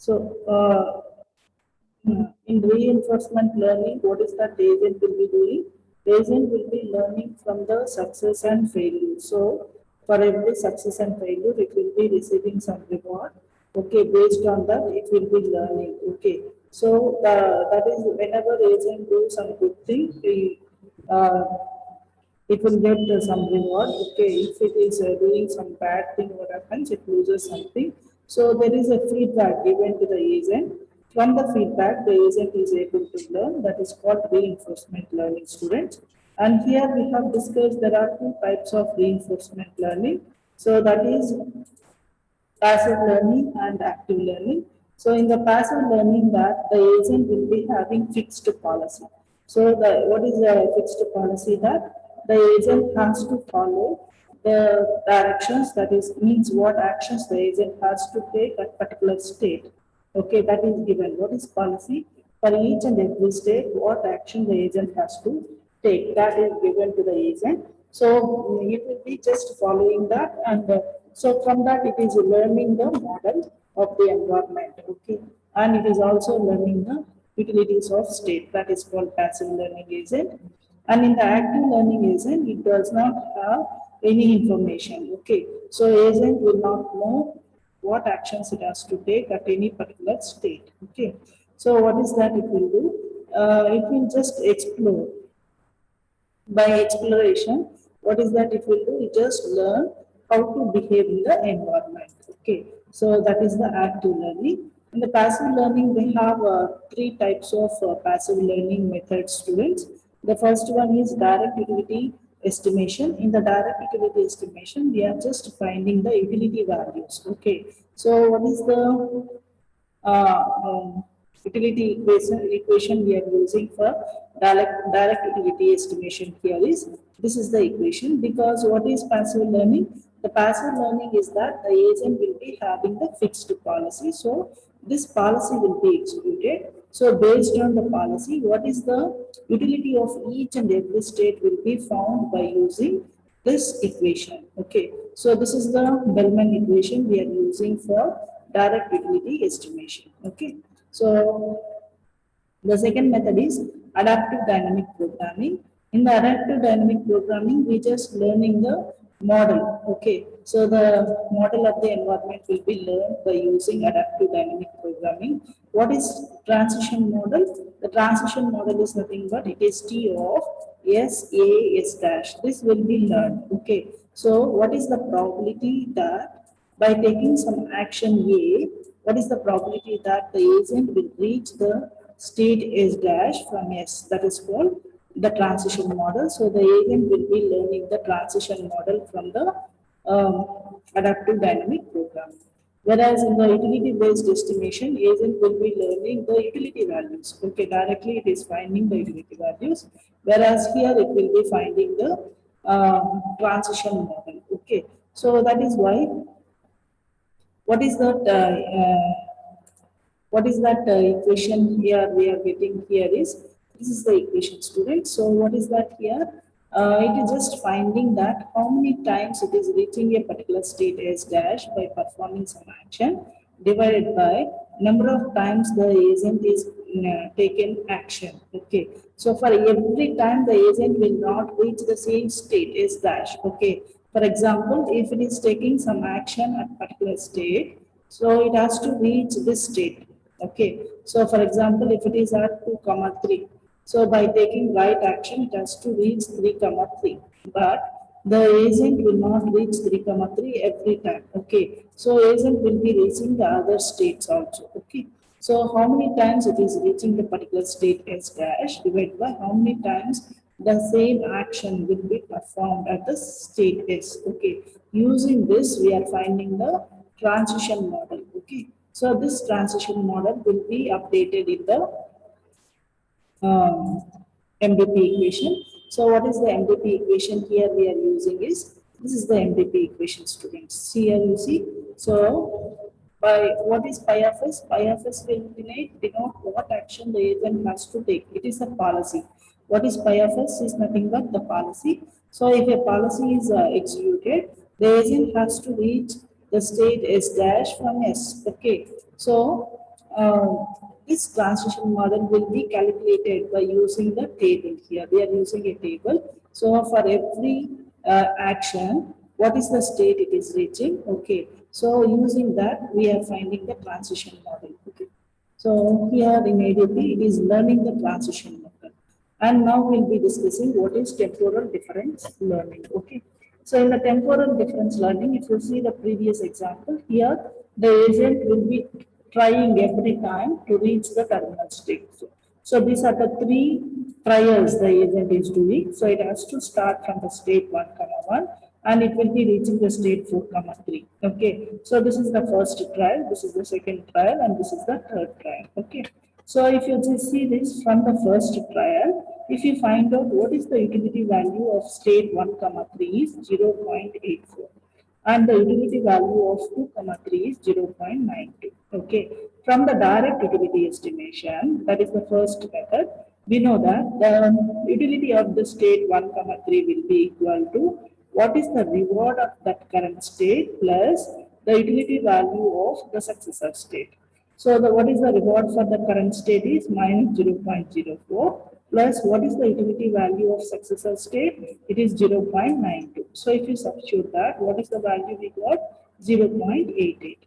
So in reinforcement learning, what is that the agent will be doing? The agent will be learning from the success and failure. So for every success and failure, it will be receiving some reward. Okay, based on that, it will be learning. Okay, so that is whenever agent do some good thing, uh, it will get some reward. Okay, if it is doing some bad thing, what happens? It loses something. So there is a feedback given to the agent. From the feedback, the agent is able to learn. That is called reinforcement learning, students. And here we have discussed there are two types of reinforcement learning. So that is passive learning and active learning. So in the passive learning that the agent will be having fixed policy. So what is the fixed policy that the agent has to follow the directions, that is means what actions the agent has to take at particular state. Okay, that is given. What is policy? For each and every state, what action the agent has to take, that is given to the agent. So it will be just following that, and so from that it is learning the model of the environment. Okay, and it is also learning the utilities of state, that is called passive learning agent. And in the active learning agent, it does not have any information. Okay, so agent will not know what actions it has to take at any particular state. Okay, so what is that it will do? It will just explore. By exploration, what is that it will do? It just learn how to behave in the environment. Okay, so that is the active learning. In the passive learning, we have three types of passive learning methods, students. The first one is direct utility estimation. In the direct utility estimation, we are just finding the utility values. Okay, so what is the utility equation we are using for direct utility estimation here is, this is the equation. Because what is passive learning? The passive learning is that the agent will be having the fixed policy. So this policy will be executed. So based on the policy, what is the utility of each and every state will be found by using this equation. Okay, so this is the Bellman equation we are using for direct utility estimation. Okay, so the second method is adaptive dynamic programming. In the adaptive dynamic programming, we just learning the model. Okay, so the model of the environment will be learned by using adaptive dynamic programming. What is transition model? The transition model is nothing but it is T of S A S dash. This will be learned. Okay, so what is the probability that by taking some action A, what is the probability that the agent will reach the state S dash from S? That is called the transition model. So the agent will be learning the transition model from the adaptive dynamic program. Whereas in the utility-based estimation, agent will be learning the utility values. Okay, directly it is finding the utility values. Whereas here it will be finding the transition model. Okay, so that is why what is that equation here we are getting here is, this is the equation, students. So what is that here? It is just finding that how many times it is reaching a particular state S dash by performing some action divided by number of times the agent is taken action. Okay, so for every time the agent will not reach the same state S dash. Okay, for example, if it is taking some action at particular state, so it has to reach this state. Okay, so for example, if it is at 2 comma 3, so by taking right action it has to reach 3 comma 3, but the agent will not reach 3 comma 3 every time. Okay, so agent will be reaching the other states also. Okay, so how many times it is reaching the particular state S dash divided by how many times the same action will be performed at the state S. Okay, using this we are finding the transition model. Okay, so this transition model will be updated in the um, MDP equation. So what is the MDP equation here we are using is, this is the MDP equation, students. Here you see. So by what is pi of s? Pi of s will denote what action the agent has to take. It is a policy. What is pi of s is nothing but the policy. So if a policy is executed, the agent has to reach the state S dash from S. Okay. So this transition model will be calculated by using the table here. We are using a table. So for every action, what is the state it is reaching? Okay. So using that, we are finding the transition model. Okay. So here immediately it is learning the transition method. And now we'll be discussing what is temporal difference learning. Okay. So in the temporal difference learning, if you see the previous example, here the agent will be trying every time to reach the terminal state. So these are the three trials the agent is doing. So it has to start from the state 1, comma 1, and it will be reaching the state 4, comma 3. Okay. So this is the first trial, this is the second trial, and this is the third trial. Okay. So if you just see this from the first trial, if you find out what is the utility value of state 1, comma 3 is 0.84, and the utility value of 2, comma 3 is 0.92. Okay. From the direct utility estimation, that is the first method, we know that the utility of the state 1, comma 3 will be equal to what is the reward of that current state plus the utility value of the successor state. So the what is the reward for the current state is minus 0.04 plus what is the utility value of successor state? It is 0.92. So if you substitute that, what is the value we got? 0.88.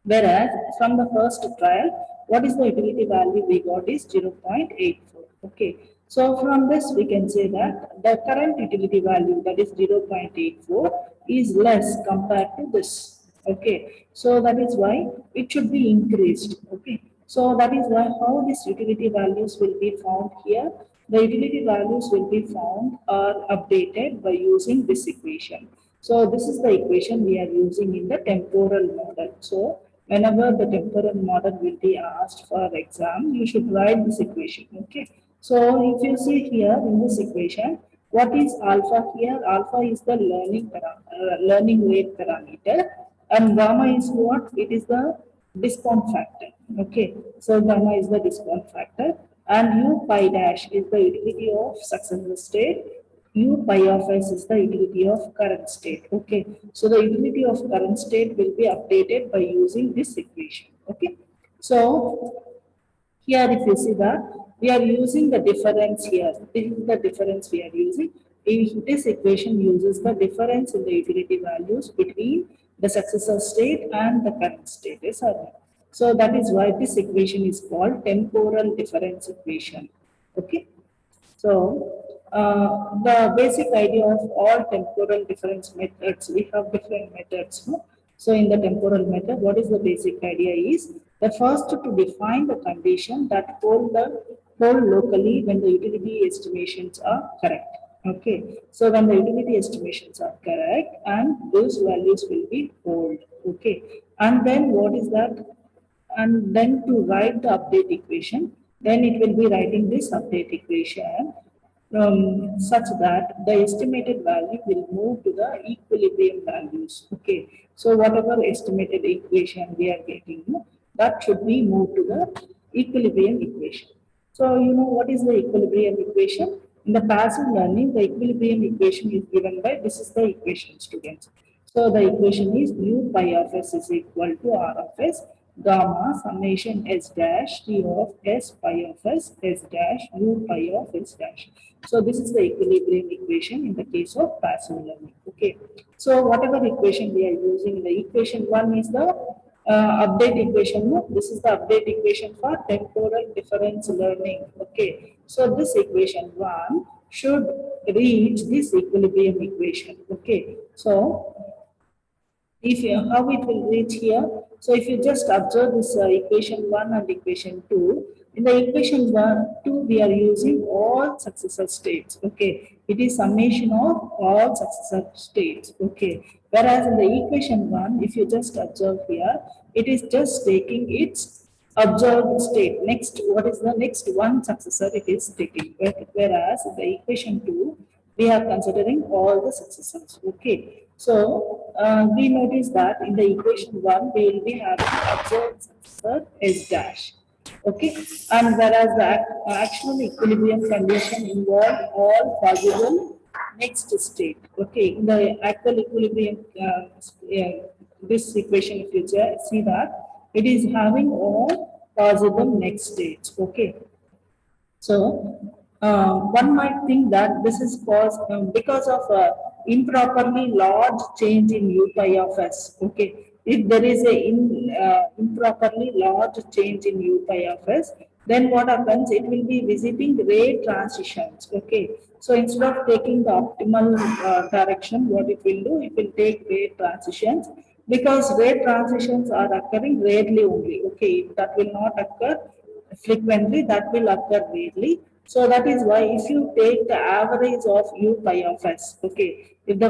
Whereas from the first trial, what is the utility value we got is 0.84. Okay. So from this we can say that the current utility value, that is 0.84, is less compared to this. Okay. So that is why it should be increased. Okay. So that is why how these utility values will be found here. The utility values will be found or updated by using this equation. So this is the equation we are using in the temporal model. So whenever the temporal model will be asked for exam, you should write this equation. Okay. So if you see here in this equation, what is alpha here? Alpha is the learning rate parameter, and gamma is what? It is the discount factor. Okay. So gamma is the discount factor, and u pi dash is the utility of successor state. U pi of s is the utility of current state. Okay. So the utility of current state will be updated by using this equation. Okay. So here if you see that we are using the difference here. This is the difference we are using. This equation uses the difference in the utility values between the successor state and the current state. Yes or no? So that is why this equation is called temporal difference equation. Okay. So, the basic idea of all temporal difference methods, we have different methods. No? So, in the temporal method, what is the basic idea is the first to define the condition that hold locally when the utility estimations are correct. Okay. So, when the utility estimations are correct and those values will be hold. Okay. And then what is that? And then to write the update equation, then it will be writing this update equation such that the estimated value will move to the equilibrium values. Okay, so whatever estimated equation we are getting, that should be moved to the equilibrium equation. So you know what is the equilibrium equation? In the passive learning, the equilibrium equation is given by, this is the equation, students. So the equation is u pi of s is equal to r of s gamma summation s dash t of s pi of s dash u pi of s dash. So this is the equilibrium equation in the case of passive learning. Okay. So whatever equation we are using, the equation 1 is the update equation. No? This is the update equation for temporal difference learning. Okay. So this equation 1 should reach this equilibrium equation. Okay. So if you, how it will reach here. So if you just observe this equation 1 and equation 2, in the equation 1, 2 we are using all successor states. Okay, it is summation of all successor states. Okay, whereas in the equation 1, if you just observe here, it is just taking its observed state. Next, what is the next one successor it is taking. Whereas in the equation 2, we are considering all the successors. Okay. So we notice that in the equation 1, we will be having observed successor S dash. Okay. And whereas the actual equilibrium condition involve all possible next state. Okay. In the actual equilibrium, this equation, if you see that, It is having all possible next states. Okay. So one might think that this is caused because of improperly large change in u pi of s. Okay, if there is a improperly large change in u pi of s, then what happens? It will be visiting ray transitions. Okay, so instead of taking the optimal direction, what it will do? It will take ray transitions because ray transitions are occurring rarely only. Okay, that will not occur frequently, that will occur rarely. So that is why if you take the average of u pi of s, okay, if the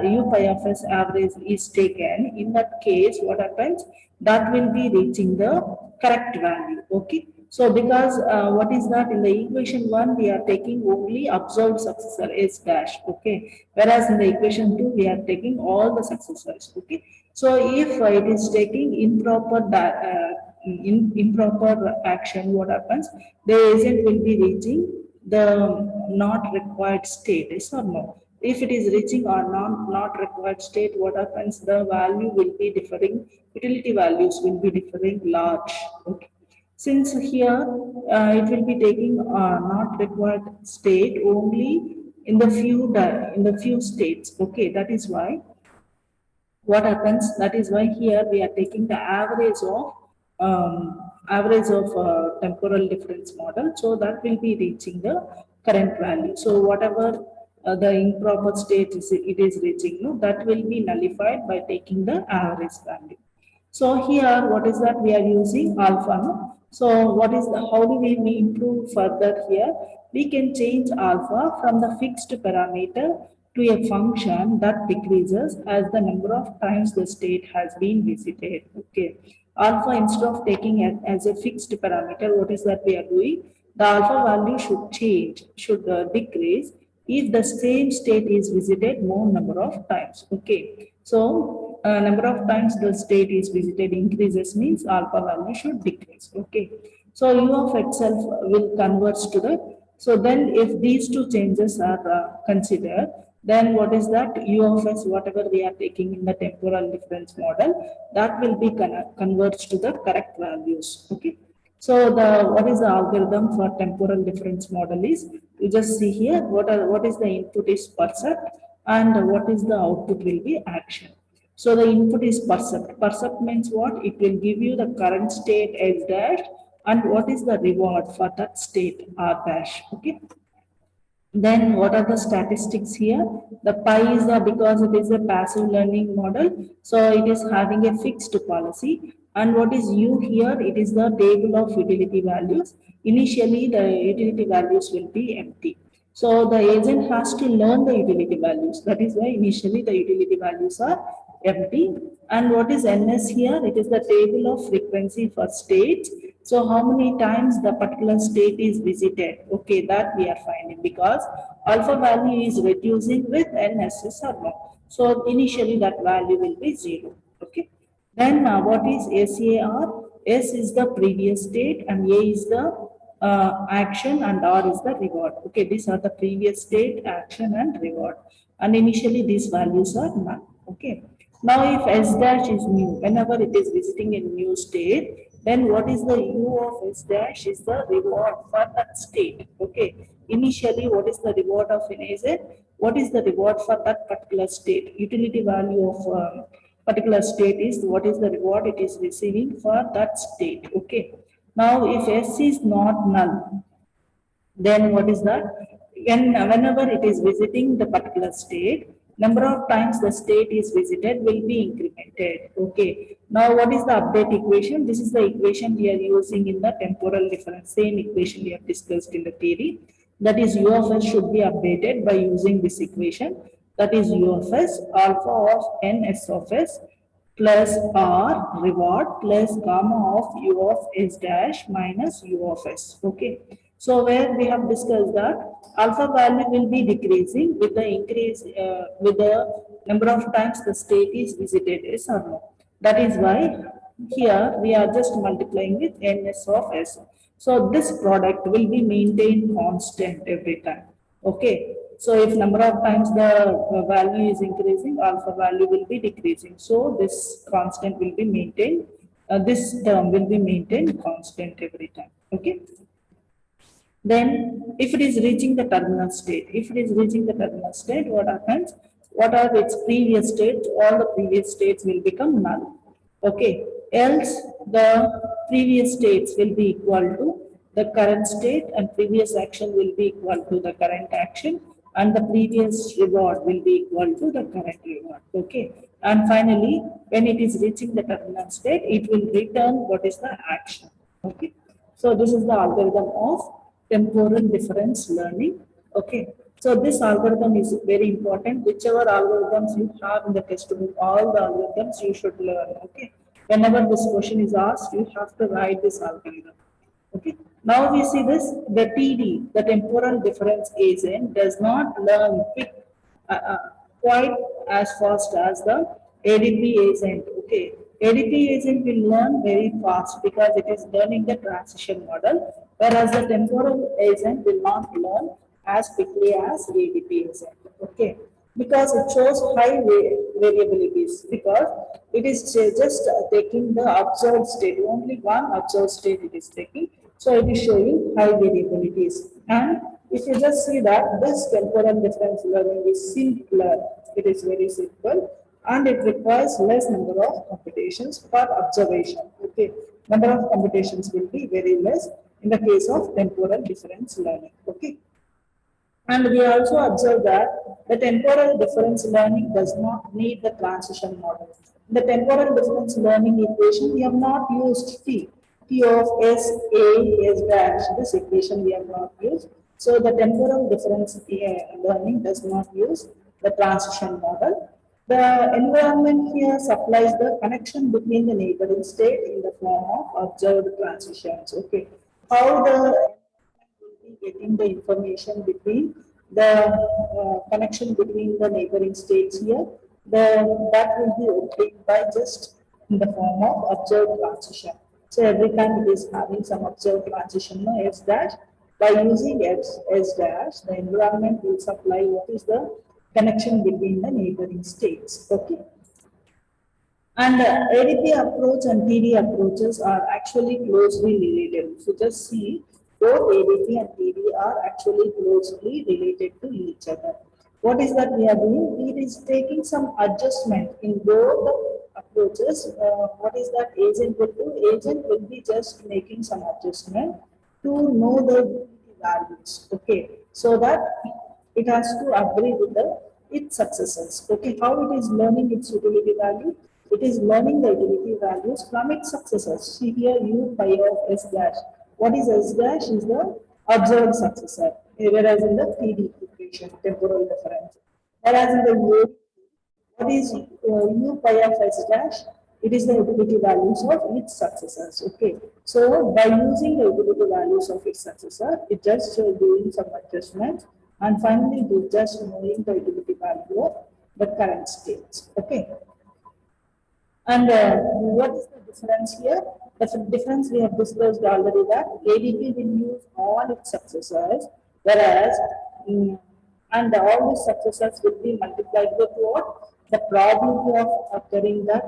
u pi of s average is taken, in that case, what happens? That will be reaching the correct value. Okay. So because what is that in the equation 1 we are taking only observed successor s dash, okay, whereas in the equation 2 we are taking all the successors. Okay. So if it is taking improper action, what happens? The agent will be reaching the not required state, yes or no? If it is reaching or not required state, what happens? The value will be differing, utility values will be differing large. Okay. Since here it will be taking not required state only in the few states. Okay, that is why what happens? That is why here we are taking the average of temporal difference model, so that will be reaching the current value. So whatever the improper state it is reaching, no, that will be nullified by taking the average value. So here, what is that we are using alpha, no? So what is the, how do we improve further here? We can change alpha from the fixed parameter to a function that decreases as the number of times the state has been visited. Okay. Alpha, instead of taking it as a fixed parameter, what is that we are doing? The alpha value should change, should decrease if the same state is visited more number of times. Okay. So number of times the state is visited increases means alpha value should decrease. Okay. So u of itself will converge to the, so then if these two changes are considered, then what is that u of s, whatever we are taking in the temporal difference model, that will be converged to the correct values. Okay. So the what is the algorithm for temporal difference model is, you just see here what is the input is percept and what is the output will be action. So the input is percept. Percept means what? It will give you the current state S dash and what is the reward for that state R dash. Okay. Then what are the statistics here? The pi is the, because it is a passive learning model, so it is having a fixed policy. And what is U here? It is the table of utility values. Initially, the utility values will be empty. So the agent has to learn the utility values. That is why initially the utility values are empty. And what is NS here? It is the table of frequency for states. So how many times the particular state is visited? Okay, that we are finding because alpha value is reducing with NSS or no. So initially that value will be 0. Okay. Then what is SAR? S is the previous state and A is the action and R is the reward. Okay, these are the previous state, action and reward. And initially these values are none. Okay. Now if S dash is new, whenever it is visiting a new state, then what is the U of S dash is the reward for that state. Okay. Initially, what is the reward of an agent? What is the reward for that particular state? Utility value of particular state is what is the reward it is receiving for that state. Okay. Now, if S is not null, then what is that? Whenever it is visiting the particular state, number of times the state is visited will be incremented. Okay. Now, what is the update equation? This is the equation we are using in the temporal difference. Same equation we have discussed in the theory. That is, U of S should be updated by using this equation. That is U of S, alpha of n S of S plus R reward plus gamma of U of S dash minus U of S. Okay. So where we have discussed that alpha value will be decreasing with the increase with the number of times the state is visited, yes or no. That is why here we are just multiplying with ns of s. So this product will be maintained constant every time. Okay. So if number of times the value is increasing, alpha value will be decreasing. So this constant will be maintained this term will be maintained constant every time. Okay. Then, if it is reaching the terminal state, what happens? What are its previous states? All the previous states will become null. Okay. Else, the previous states will be equal to the current state, and previous action will be equal to the current action, and the previous reward will be equal to the current reward. Okay. And finally, when it is reaching the terminal state, it will return what is the action. Okay. So this is the algorithm of temporal difference learning. Okay. So this algorithm is very important. Whichever algorithms you have in the textbook, all the algorithms you should learn. Okay. Whenever this question is asked, you have to write this algorithm. Okay. Now we see this, the TD, the temporal difference agent, does not learn uh, uh, quite as fast as the ADP agent. Okay. ADP agent will learn very fast because it is learning the transition model, whereas the temporal agent will not learn as quickly as ADP agent. Okay. Because it shows high variabilities, because it is just taking the observed state, only one observed state it is taking, so it is showing high variabilities. And if you just see that this temporal difference learning is simpler, it is very simple, and it requires less number of computations per observation. Okay, number of computations will be very less in the case of temporal difference learning. Okay. And we also observe that the temporal difference learning does not need the transition model. In the temporal difference learning equation, we have not used T. T of S, A, S dash, this equation we have not used. So the temporal difference learning does not use the transition model. The environment here supplies the connection between the neighboring state in the form of observed transitions. Okay. How the will be getting the information between the connection between the neighboring states here. That will be obtained by just in the form of observed transition. So every time it is having some observed transition, no, S dash, by using S dash, the environment will supply what is the connection between the neighboring states. Okay. And ADP approach and TD approaches are actually closely related. So just see, both ADP and TD are actually closely related to each other. What is that we are doing? It is taking some adjustment in both the approaches. What is that agent will do? Agent will be just making some adjustment to know the utility values. Okay, so that it has to agree with the its successors. Okay, how it is learning its utility value? It is learning the utility values from its successors. See here, u pi of s dash. What is s dash? Is the observed successor, whereas in the PD equation, temporal difference. Whereas in the what is u pi of s dash? It is the utility values of each successors. Okay. So by using the utility values of each successor, it just doing some adjustments, and finally it is just knowing the utility value of the current states. Okay. And what is the difference here? The difference we have discussed already, that ADP will use all its successors, whereas and all the successors will be multiplied with what? The probability of occurring that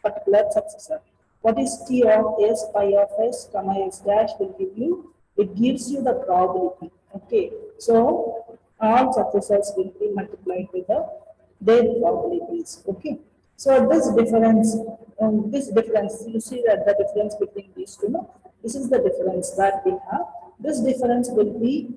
particular successor. What is T of S pi of S comma S dash will give you? It gives you the probability. Okay. So all successors will be multiplied with their probabilities. Okay. So this difference, you see that the difference between these two, no? This is the difference that we have. This difference will be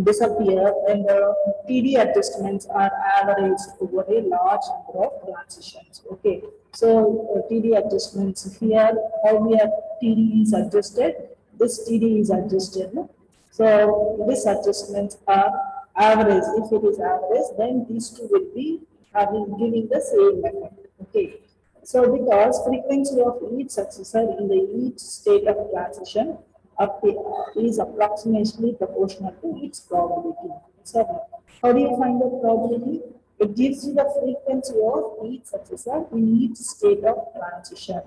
disappear when the TD adjustments are averaged over a large number of transitions. Okay, so TD adjustments here, how we have TD is adjusted, this TD is adjusted. No? So these adjustments are average. If it is average, then these two will be giving the same effect. Okay. So because frequency of each successor in the each state of transition is approximately proportional to its probability. So how do you find the probability? It gives you the frequency of each successor in each state of transition.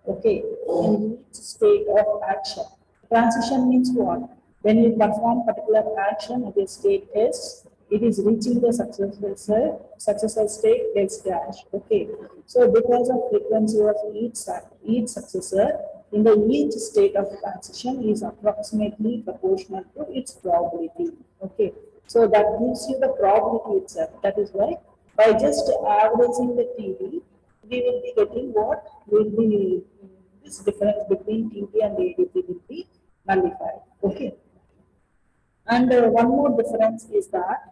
Okay, in each state of action. Transition means what? When you perform particular action at a state S, it is reaching the successor state x dash. Okay, so because of frequency of each successor in the each state of transition is approximately proportional to its probability. Okay, so that gives you the probability itself. That is why by just averaging the TD, we will be getting what will be this difference between TD and ADP will be nullified. Okay. And one more difference is that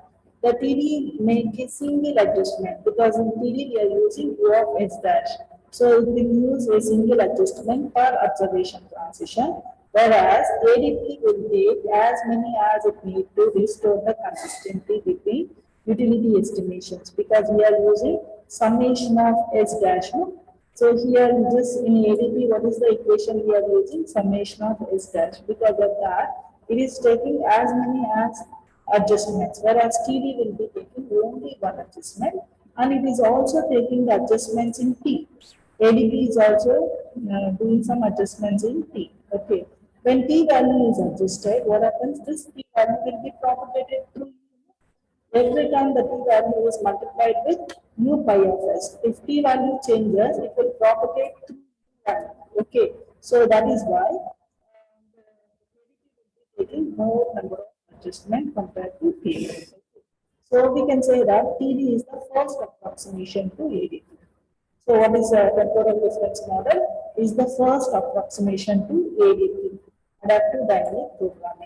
the TD make a single adjustment because in TD we are using U of S dash. So it will use a single adjustment per observation transition, whereas ADP will take as many as it need to restore the consistency between utility estimations because we are using summation of S dash. No? So here in this in ADP, what is the equation we are using? Summation of S dash. Because of that, it is taking as many as adjustments, whereas TD will be taking only one adjustment, and it is also taking the adjustments in T. ADP is also doing some adjustments in T. Okay. When T value is adjusted, what happens? This T value will be propagated through every time the t-value is multiplied with nu pi of s. If t-value changes, it will propagate through value. Okay, so that is why taking more number of adjustment compared to t. So we can say that TD is the first approximation to ADP. So what is a temporal difference model? Is the first approximation to ADP, adaptive dynamic programming.